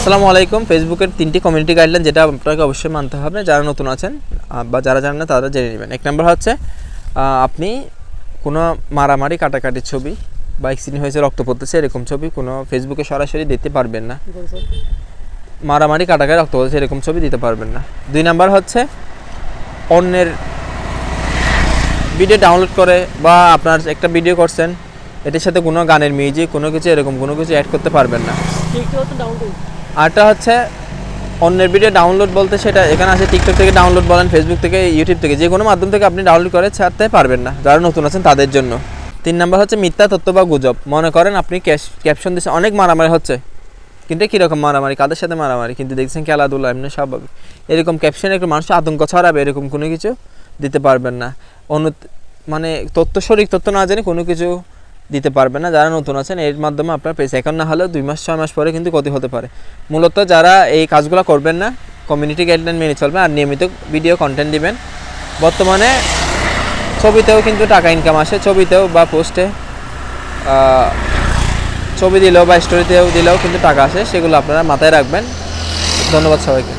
আসসালামু আলাইকুম। ফেসবুকের 3টি কমিউনিটি গাইডলাইন যেটা আপনাকে অবশ্যই মানতে হবে, যারা নতুন আছেন বা যারা জানেন না তারা জেনে নেবেন। 1 নম্বর হচ্ছে আপনি কোনো মারামারি কাটাকাটির ছবি বা অ্যাক্সিডেন্ট হয়েছে রক্ত পড়তেছে এরকম ছবি কোনো ফেসবুকে সরাসরি দিতে পারবেন না। মারামারি কাটাকাটি রক্ত পড়তেছে এরকম ছবি দিতে পারবেন না। 2 নম্বর হচ্ছে অন্যের ভিডিও ডাউনলোড করে বা আপনার একটা ভিডিও করছেন এটার সাথে কোনো গানের মিউজিক কোনো কিছু এরকম কোনো কিছু অ্যাড করতে পারবেন না। আরটা হচ্ছে অন্যের ভিডিও ডাউনলোড বলতে সেটা এখানে আছে টিকটক থেকে ডাউনলোড বলেন, ফেসবুক থেকে, ইউটিউব থেকে, যে কোনো মাধ্যম থেকে আপনি ডাউনলোড করে ছাড়তে পারবেন না, যারা নতুন আছেন তাদের জন্য। 3 নম্বর হচ্ছে মিথ্যা তথ্য বা গুজব। মনে করেন আপনি ক্যাপশন দিচ্ছেন অনেক মারামারি হচ্ছে, কিন্তু কীরকম মারামারি, কাদের সাথে মারামারি, কিন্তু দেখছেন খেলাধুলা এমনি স্বাভাবিক, এরকম ক্যাপশনে একটু মানুষ আতঙ্ক ছড়াবে এরকম কোনো কিছু দিতে পারবেন না। মানে তথ্য সঠিক তথ্য না জেনে কোনো কিছু দিতে পারবে না, যারা নতুন আছেন। এর মাধ্যমে আপনার পেজ এখন না হলেও 2 মাস 6 মাস পরে কিন্তু ক্ষতি হতে পারে। মূলত যারা এই কাজগুলো করবেন না, কমিউনিটি গাইডলাইন মেনে চলবেন আর নিয়মিত ভিডিও কন্টেন্ট দিবেন। বর্তমানে ছবিতেও কিন্তু টাকা ইনকাম আসে, ছবিতেও বা পোস্টে ছবি দিলেও বা স্টোরিতেও দিলেও কিন্তু টাকা আসে, সেগুলো আপনারা মাথায় রাখবেন। ধন্যবাদ সবাইকে।